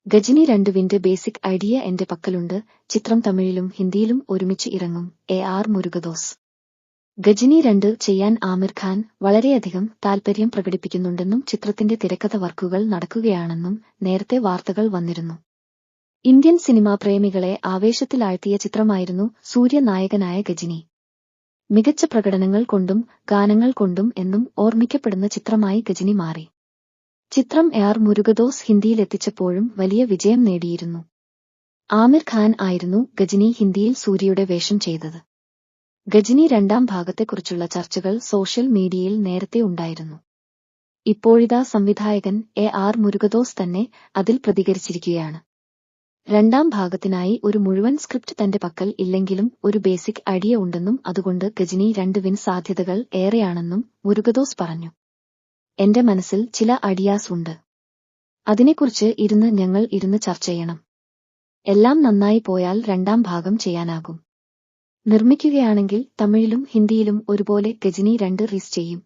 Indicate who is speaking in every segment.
Speaker 1: Ghajini 2 basic idea എന്റെ പക്കലുണ്ട്. ചിത്രം തമിഴിലും ഹിന്ദിയിലും ഒരുമിച്ച് ഇറങ്ങും. AR മുരുകദോസ്. ഗജനി 2 ചെയ്യാൻ ആമിർ ഖാൻ വളരെയധികം താൽപര്യം പ്രകടിപ്പിക്കുന്നുണ്ടെന്നും ചിത്രത്തിന്റെ തിരക്കഥ വർക്കുകൾ നടക്കുകയാണെന്നും നേരത്തെ വാർത്തകൾ വന്നിരുന്നു. ഇന്ത്യൻ സിനിമാ പ്രേമികളെ ആവേശത്തിലാഴ്ത്തിയ ചിത്രമായിരുന്നു സൂര്യ നായകനായ ഗജനി. മികച്ച പ്രകടനങ്ങൾ കൊണ്ടും ഗാനങ്ങൾ കൊണ്ടും എന്നും ഓർമ്മിക്കപ്പെടുന്ന ചിത്രമായി ഗജനി മാറി. ചിത്രം AR മുരുകദോസ് ഹിന്ദിയിലെത്തിച്ചപ്പോഴും വലിയ വിജയം നേടിയിരുന്നു. ആമിർ ഖാൻ ആയിരുന്നു ഗജനി ഹിന്ദിയിൽ സൂര്യയുടെ വേഷം ചെയ്തത്. ഗജനി 2 ഭാഗത്തെക്കുറിച്ചുള്ള ചർച്ചകൾ സോഷ്യൽ മീഡിയയിൽ നേരത്തെ ഉണ്ടായിരുന്നു. ഇപ്പോഴിതാ സംവിധായകൻ AR മുരുകദോസ് തന്നെ അതിൽ പ്രതികരിച്ചിരിക്കുകയാണ്. 2 ഭാഗത്തിനായി ഒരു മുഴുവൻ സ്ക്രിപ്റ്റ് തന്റെ പക്കൽ ഇല്ലെങ്കിലും ഒരു ബേസിക് ഐഡിയ ഉണ്ടെന്നും അതുകൊണ്ട് ഗജനി 2 സാധ്യതകൾ ഏറെയാണെന്നും മുരുകദോസ് പറഞ്ഞു. എന്റെ മനസ്സിൽ ചില ഐഡിയാസ് ഉണ്ട്. അതിനെക്കുറിച്ച് ഞങ്ങൾ ഇരുന്ന് ചർച്ച ചെയ്യണം. എല്ലാം നന്നായി പോയാൽ 2 ഭാഗം ചെയ്യാനാകും. നിർമ്മിക്കുകയാണെങ്കിൽ തമിഴിലും ഹിന്ദിയിലും ഒരുപോലെ ഗജനി 2 റിലീസ് ചെയ്യും.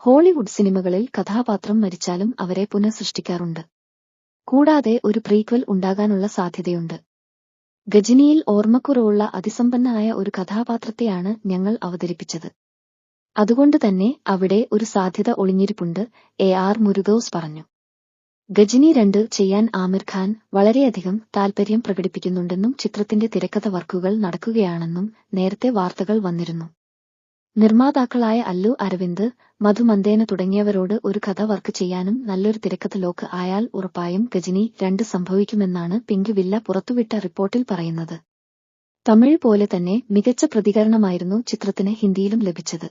Speaker 1: ഹോളിവുഡ് സിനിമകളിൽ കഥാപാത്രം മരിച്ചാലും അവരെ പുനഃസൃഷ്ടിക്കാറുണ്ട്. കൂടാതെ ഒരു പ്രീക്വൽ ഉണ്ടാകാനുള്ള സാധ്യതയുണ്ട്. ഗജനിയിൽ ഓർമ്മക്കുറവുള്ള അതിസമ്പന്നനായ ഒരു കഥാപാത്രത്തെയാണ് ഞങ്ങൾ അവതരിപ്പിച്ചത്. അതുകൊണ്ട് തന്നെ അവിടെ ഒരു സാധ്യത ഒളിഞ്ഞിരിപ്പുണ്ട്. AR മുരുകദോസ് പറഞ്ഞു. ഗജനി 2 ചെയ്യാൻ ആമിർ ഖാൻ വളരെയധികം താൽപര്യം പ്രകടിപ്പിക്കുന്നുണ്ടെന്നും ചിത്രത്തിന്റെ തിരക്കഥ വർക്കുകൾ നടക്കുകയാണെന്നും നേരത്തെ വാർത്തകൾ വന്നിരുന്നു. നിർമ്മാതാക്കളായ അല്ലു അരവിന്ദ്, മധു മന്തേന തുടങ്ങിയവരോട് ഒരു കഥ വർക്ക് ചെയ്യാനും നല്ലൊരു തിരക്കഥ ലോക്ക് ആയാൽ ഉറപ്പായും ഗജനി 2 സംഭവിക്കുമെന്നാണ് പിങ്ക് വില്ല പുറത്തുവിട്ട റിപ്പോർട്ടിൽ പറയുന്നത്. തമിഴ് പോലെ തന്നെ മികച്ച പ്രതികരണമായിരുന്നു ചിത്രത്തിന് ഹിന്ദിയിലും ലഭിച്ചത്.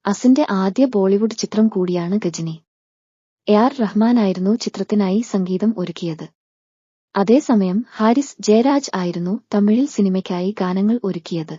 Speaker 1: അസിന്റെ ആദ്യ ബോളിവുഡ് ചിത്രം കൂടിയാണ് ഗജനി. AR റഹ്മാനായിരുന്നു ചിത്രത്തിനായി സംഗീതം ഒരുക്കിയത്. അതേസമയം ഹാരിസ് ജയരാജ് ആയിരുന്നു തമിഴിൽ സിനിമയ്ക്കായി ഗാനങ്ങൾ ഒരുക്കിയത്.